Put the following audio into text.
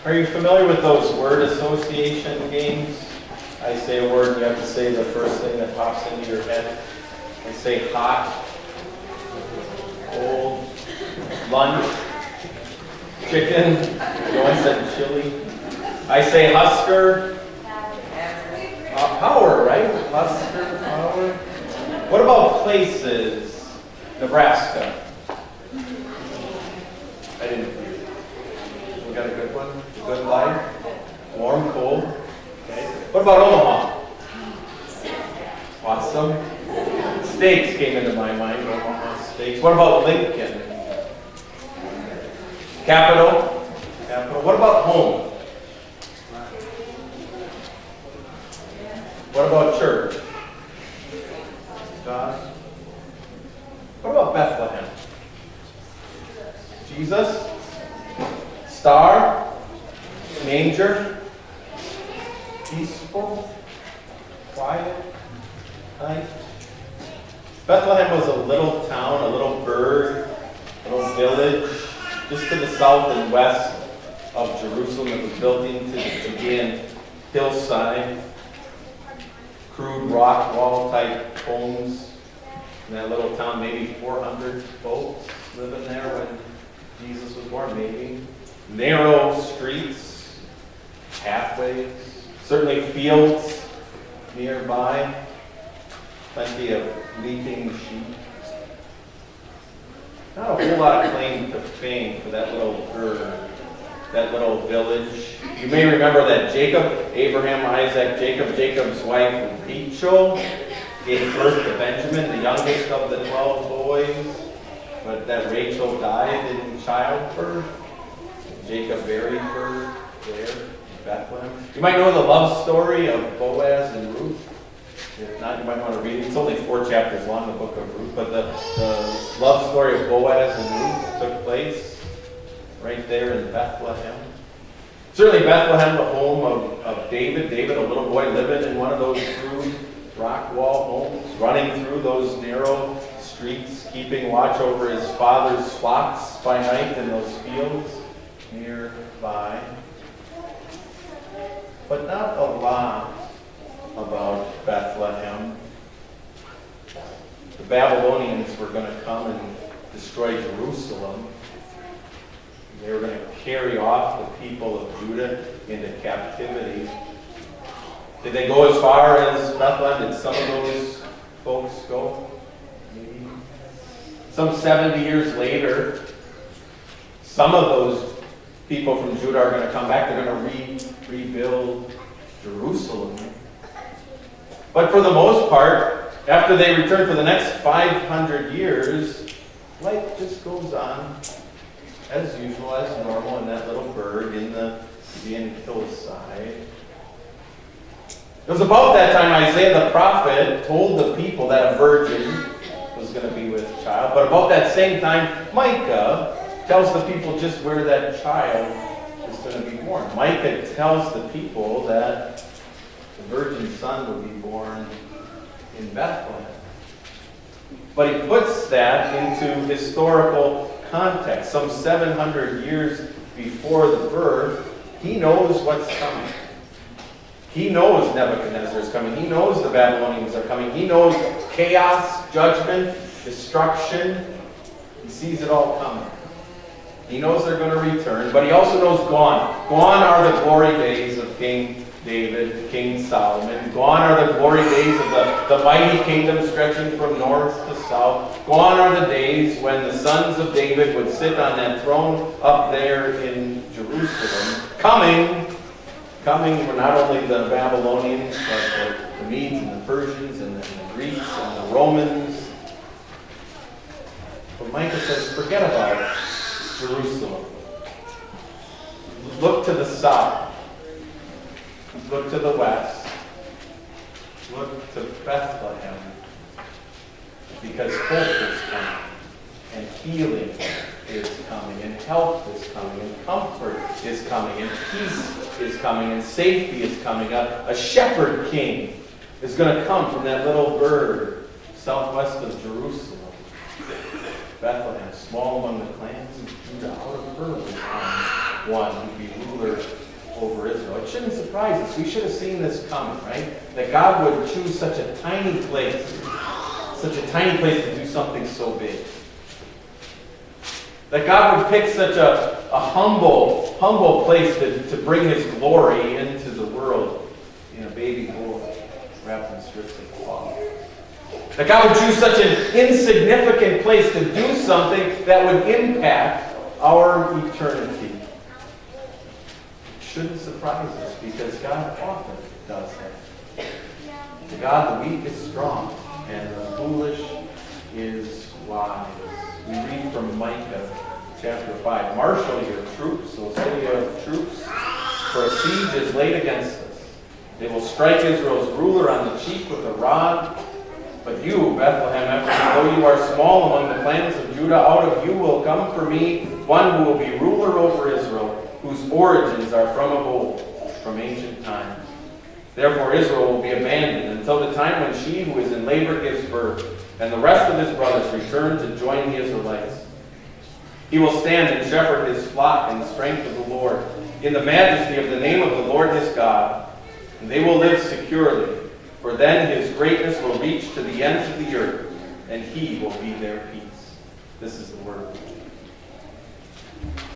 Are you familiar with those word association games? I say a word and you have to say the first thing that pops into your head. I say hot, cold, lunch, chicken. No one said chili. I say Husker. Power, right? Husker, power. What about places? Nebraska. I didn't. We got a good one? A good life? Warm, cold? Okay. What about Omaha? Awesome. Steaks came into my mind. Omaha steaks. What about Lincoln? Capital? Capital. What about home? What about church? God. What about Bethlehem? Jesus? Star? Manger? Peaceful? Quiet? Night? Bethlehem was a little town, a little burg, a little village, just to the south and west of Jerusalem. It was built into the Judean hillside. Crude rock wall type homes in that little town. Maybe 400 folks living there when Jesus was born, maybe. Narrow streets, pathways, certainly fields nearby, plenty of leaping sheep. Not a whole lot of claim to fame for that little burg, that little village. You may remember that Jacob, Abraham, Isaac, Jacob's wife Rachel gave birth to Benjamin, the youngest of the 12 boys, but that Rachel died in childbirth. Jacob buried her there in Bethlehem. You might know the love story of Boaz and Ruth. If not, you might want to read it. It's only 4 chapters long, the book of Ruth, but the love story of Boaz and Ruth took place right there in Bethlehem. Certainly Bethlehem, the home of David. David, a little boy living in one of those crude rock wall homes, running through those narrow streets, keeping watch over his father's flocks by night in those fields nearby. But not a lot about Bethlehem. The Babylonians were going to come and destroy Jerusalem. They were going to carry off the people of Judah into captivity. Did they go as far as Bethlehem? Did some of those folks go? Maybe. Some 70 years later, some of those people from Judah are going to come back. They're going to rebuild Jerusalem. But for the most part, after they return for the next 500 years, life just goes on as usual, as normal in that little burg in the Judean hillside. It was about that time Isaiah the prophet told the people that a virgin was going to be with child. But about that same time, Micah tells the people just where that child is going to be born. Micah tells the people that the virgin son will be born in Bethlehem. But he puts that into historical context. Some 700 years before the birth, he knows what's coming. He knows Nebuchadnezzar is coming. He knows the Babylonians are coming. He knows chaos, judgment, destruction. He sees it all coming. He knows they're going to return, but he also knows gone. Gone are the glory days of King David, King Solomon. Gone are the glory days of the mighty kingdom stretching from north to south. Gone are the days when the sons of David would sit on that throne up there in Jerusalem. Coming were not only the Babylonians, but the Medes and the Persians and the Greeks and the Romans. But Micah says, forget about Jerusalem. Look to the south. Look to the west. Look to Bethlehem. Because hope is coming, and healing is coming, and health is coming, and comfort is coming, and peace is coming, and safety is coming. A shepherd king is going to come from that little burg southwest of Jerusalem. Bethlehem, small among the clans of Judah, out of her will come one who'd be ruler over Israel. It shouldn't surprise us. We should have seen this coming, right? That God would choose such a tiny place to do something so big. That God would pick such a humble place to bring His glory into the world in a baby boy wrapped in strips of cloth. That God would choose such an insignificant place to do something that would impact our eternity. It shouldn't surprise us because God often does that. To God, the weak is strong and the foolish is wise. We read from Micah chapter 5. Marshal your troops, O city of troops, for a siege is laid against us. They will strike Israel's ruler on the cheek with a rod. But you, Bethlehem, though you are small among the clans of Judah, out of you will come for me one who will be ruler over Israel, whose origins are from of old, from ancient times. Therefore Israel will be abandoned until the time when she who is in labor gives birth, and the rest of his brothers return to join the Israelites. He will stand and shepherd his flock in the strength of the Lord, in the majesty of the name of the Lord his God, and they will live securely. For then his greatness will reach to the ends of the earth, and he will be their peace. This is the word of the Lord.